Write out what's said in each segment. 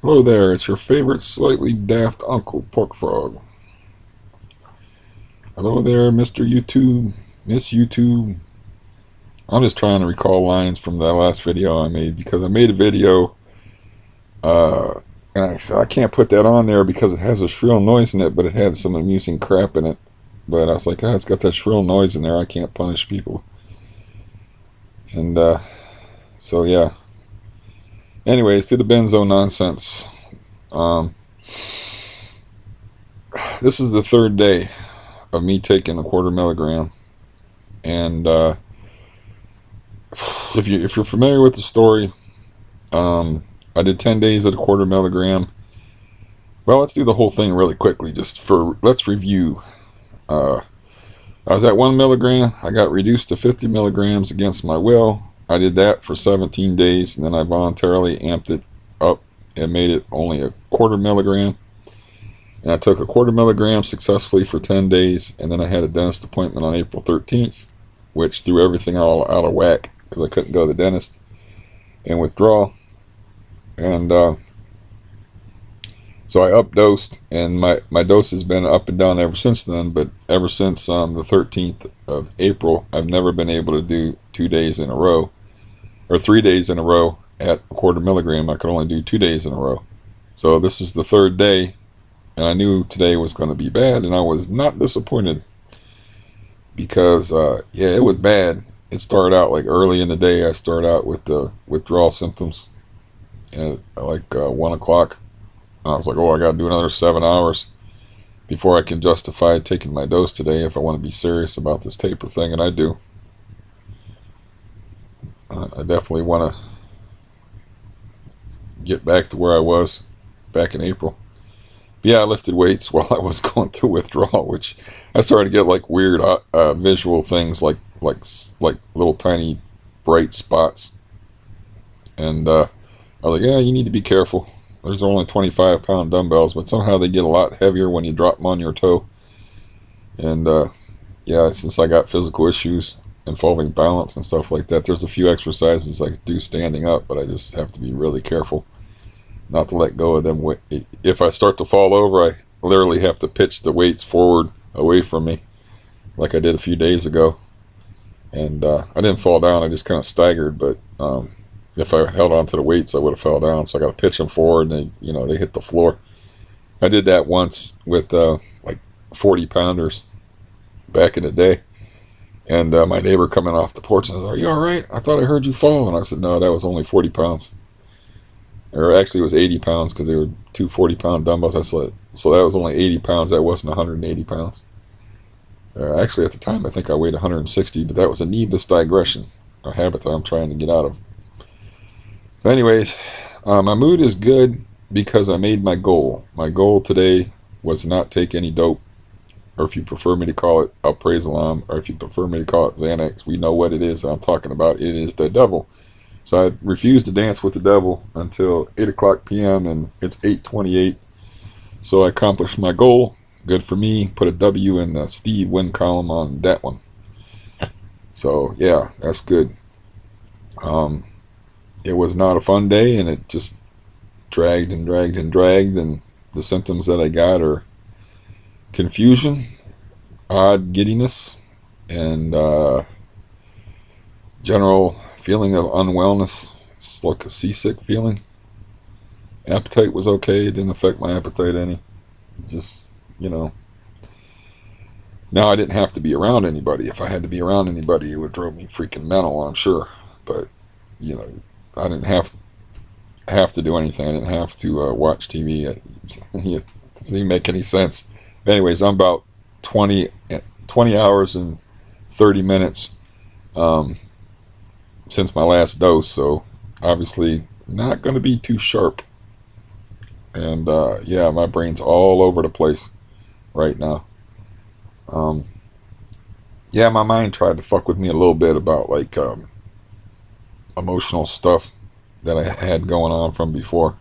Hello there, it's your favorite slightly daft Uncle Pork Frog. Hello there, Mr. YouTube, Miss YouTube. I'm just trying to recall lines from that last video I made because I made a video and I said I can't put that on there because it has a shrill noise in it, but it had some amusing crap in it. But I was like, it's got that shrill noise in there, I can't punish people. And so yeah. Anyways, to the Benzo nonsense. Um, this is the third day of me taking a quarter milligram, and if you're familiar with the story, I did 10 days at a quarter milligram. Well, let's do the whole thing really quickly. Let's review. Uh, I was at 1 milligram. I got reduced to 50 milligrams against my will. I did that for 17 days, and then I voluntarily amped it up and made it only a quarter milligram. And I took a quarter milligram successfully for 10 days, and then I had a dentist appointment on April 13th, which threw everything all out of whack because I couldn't go to the dentist and withdraw. And so I updosed, and my dose has been up and down ever since then. But ever since the 13th of April, I've never been able to do 2 days in a row, or 3 days in a row at a quarter milligram. I could only do 2 days in a row. So this is the third day, and I knew today was going to be bad, and I was not disappointed because, yeah, it was bad. It started out like early in the day. I started out with the withdrawal symptoms at like 1 o'clock. I was like, oh, I got to do another 7 hours before I can justify taking my dose today if I want to be serious about this taper thing, and I do. I definitely want to get back to where I was back in April. But yeah, I lifted weights while I was going through withdrawal, which I started to get like weird visual things, like little tiny bright spots, and I was like, yeah, you need to be careful. There's only 25-pound dumbbells, but somehow they get a lot heavier when you drop them on your toe. And yeah, since I got physical issues involving balance and stuff like that, there's a few exercises I do standing up, but I just have to be really careful not to let go of them. If I start to fall over, I literally have to pitch the weights forward away from me, like I did a few days ago. And I didn't fall down, I just kind of staggered, but if I held on to the weights, I would have fell down. So I got to pitch them forward, and they hit the floor. I did that once with like 40-pounders back in the day, and my neighbor coming off the porch and said, "Are you all right? I thought I heard you fall." And I said, "No, that was only 40 pounds." Or actually, it was 80 pounds because they were two 40-pound dumbbells. I said, so that was only 80 pounds. That wasn't 180 pounds. Actually, at the time, I think I weighed 160, but that was a needless digression, a habit that I'm trying to get out of. But anyways, my mood is good because I made my goal. My goal today was to not take any dope, or if you prefer me to call it Alprazolam, or if you prefer me to call it Xanax, we know what it is I'm talking about. It is the devil. So I refused to dance with the devil until 8 o'clock p.m. and it's 8:28. So I accomplished my goal. Good for me. Put a W in the Steve win column on that one. So yeah, that's good. It was not a fun day, and it just dragged and dragged and dragged, and the symptoms that I got are confusion, odd giddiness, and general feeling of unwellness. It's like a seasick feeling. Appetite was okay. It didn't affect my appetite any. Just, now I didn't have to be around anybody. If I had to be around anybody, it would drive me freaking mental, I'm sure. But, I didn't have to do anything. I didn't have to watch TV. It doesn't even make any sense. Anyways, I'm about 20 hours and 30 minutes since my last dose, so obviously not going to be too sharp. And yeah, my brain's all over the place right now. Yeah, my mind tried to fuck with me a little bit about like emotional stuff that I had going on from before.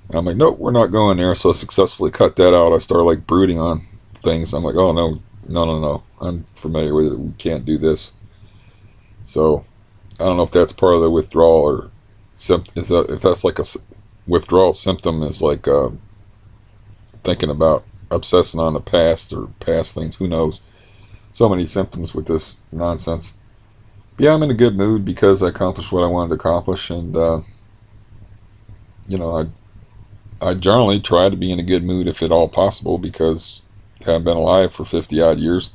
And I'm like, nope, we're not going there. So I successfully cut that out. I started like brooding on things. I'm like, oh no, no, no, no. I'm familiar with it. We can't do this. So I don't know if that's part of the withdrawal, or if that's like a withdrawal symptom is like thinking about obsessing on the past or past things. Who knows? So many symptoms with this nonsense. But yeah, I'm in a good mood because I accomplished what I wanted to accomplish, and you know, I generally try to be in a good mood if at all possible because I've been alive for 50 odd years.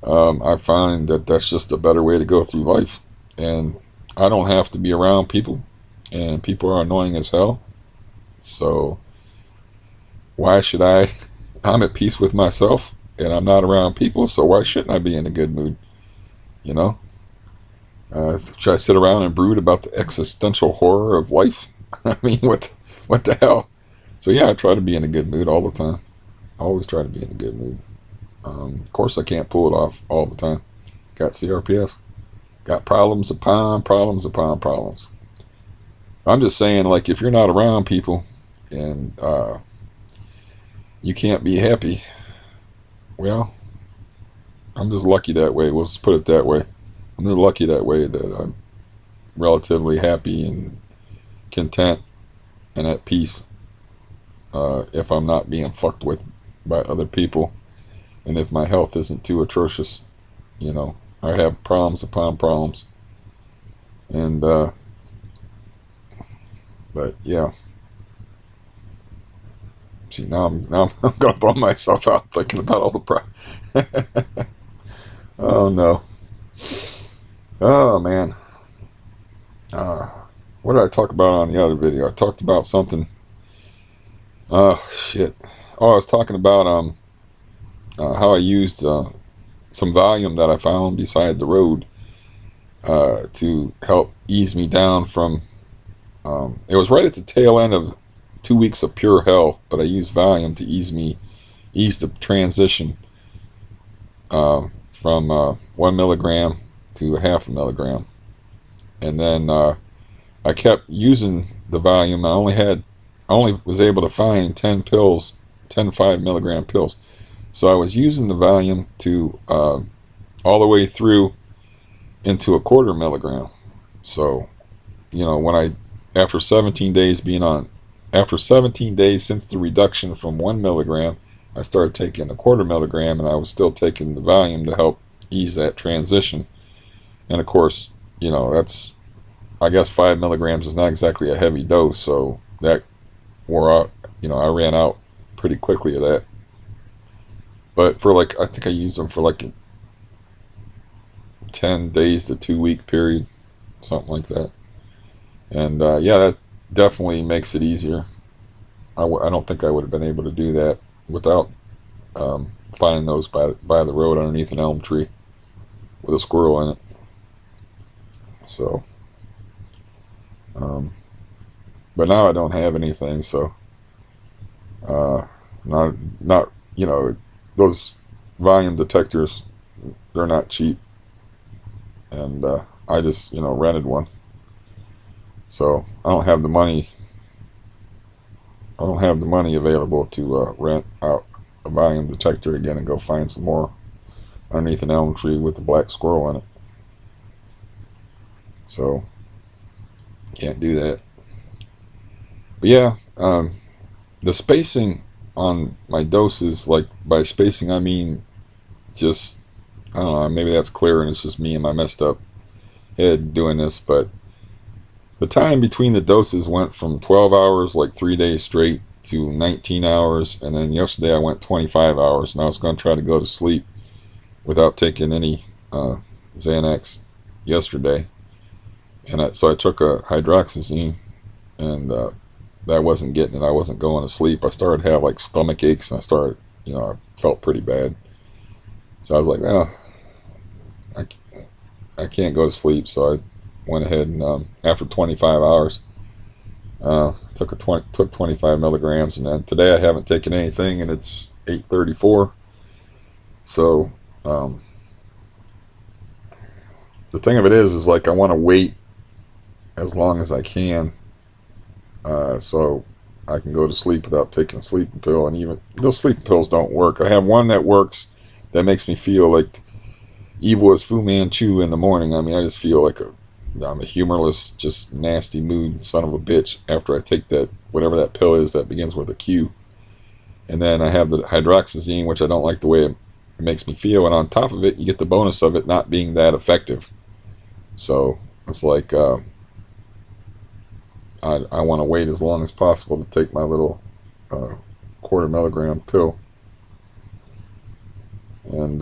I find that that's just a better way to go through life, and I don't have to be around people, and people are annoying as hell. So why should I? I'm at peace with myself, and I'm not around people. So why shouldn't I be in a good mood? You know, should I sit around and brood about the existential horror of life? I mean, what the hell? So yeah, I try to be in a good mood all the time. I always try to be in a good mood. Of course, I can't pull it off all the time. Got CRPS. Got problems upon problems upon problems. I'm just saying, like, if you're not around people and you can't be happy, well, I'm just lucky that way. We'll just put it that way. I'm just lucky that way that I'm relatively happy and content and at peace if I'm not being fucked with by other people, and if my health isn't too atrocious. You know, I have problems upon problems, and but yeah. See, I'm gonna bum myself out thinking about all the oh no. Oh man. What did I talk about on the other video? I talked about something. Oh shit. Oh, I was talking about how I used some Valium that I found beside the road to help ease me down from. It was right at the tail end of 2 weeks of pure hell, but I used Valium to ease the transition from 1 milligram to half a milligram, and then I kept using the Valium. I only was able to find 10 pills, 10 5 milligram pills. So I was using the Valium to all the way through into a 1/4 milligram. So, you know, after 17 days since the reduction from 1 milligram, I started taking a 1/4 milligram, and I was still taking the Valium to help ease that transition. And of course, you know, I guess 5 milligrams is not exactly a heavy dose, so that wore out. You know, I ran out pretty quickly of that. But I think I used them for like a 10 days to 2 week period, something like that. And yeah, that definitely makes it easier. I don't think I would have been able to do that without finding those by the road underneath an elm tree with a squirrel in it. So, but now I don't have anything, so not you know, those volume detectors, they're not cheap, and I just, you know, rented one. So I don't have the money available to rent out a volume detector again and go find some more underneath an elm tree with a black squirrel in it. So can't do that. But yeah, the spacing on my doses, like by spacing I mean just, I don't know, maybe that's clear and it's just me and my messed up head doing this, but the time between the doses went from 12 hours, like 3 days straight, to 19 hours, and then yesterday I went 25 hours, and I was going to try to go to sleep without taking any Xanax yesterday, and so I took a hydroxyzine, and that wasn't getting it. I wasn't going to sleep. I started to have like stomach aches, and I felt pretty bad. So I was like, I can't go to sleep. So I went ahead and after 25 hours, took 25 milligrams, and then today I haven't taken anything, and it's 8:34. So the thing of it is like I want to wait as long as I can, so I can go to sleep without taking a sleeping pill. And even those sleeping pills don't work. I have one that works that makes me feel like evil as Fu Manchu in the morning. I mean, I just feel like I'm a humorless, just nasty mood son of a bitch after I take that, whatever that pill is that begins with a Q. And then I have the hydroxyzine, which I don't like the way it makes me feel. And on top of it, you get the bonus of it not being that effective. So it's like I want to wait as long as possible to take my little quarter milligram pill. And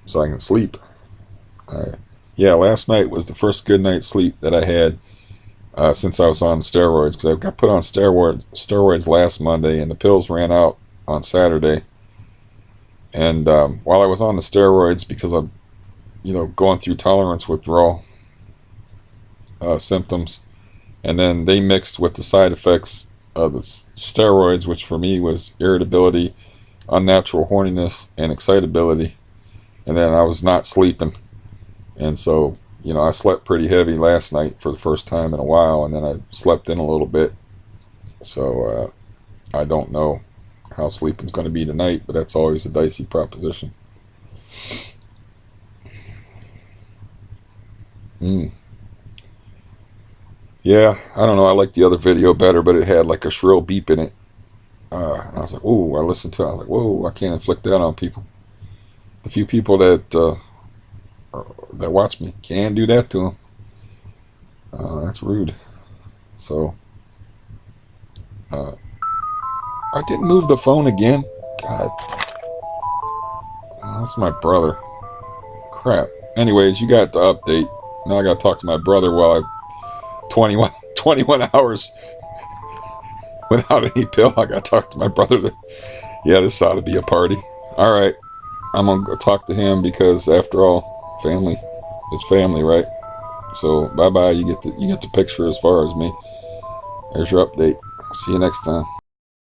so I can sleep. Yeah, last night was the first good night's sleep that I had since I was on steroids, because I got put on steroids last Monday, and the pills ran out on Saturday. And while I was on the steroids, because I'm, going through tolerance withdrawal symptoms, and then they mixed with the side effects of the steroids, which for me was irritability, unnatural horniness, and excitability. And then I was not sleeping, and so I slept pretty heavy last night for the first time in a while, and then I slept in a little bit. So I don't know how sleeping's going to be tonight, but that's always a dicey proposition. Yeah, I don't know. I like the other video better, but it had like a shrill beep in it. And I was like, whoa, I listened to it. I was like, whoa, I can't inflict that on people. The few people that watch me can't do that to them. That's rude. So, I didn't move the phone again. God. That's my brother. Crap. Anyways, you got the update. Now I got to talk to my brother while 21 hours without any pill. I got to talk to my brother. Yeah, this ought to be a party. All right. I'm going to talk to him because, after all, family is family, right? So, bye-bye. You get the picture as far as me. There's your update. See you next time.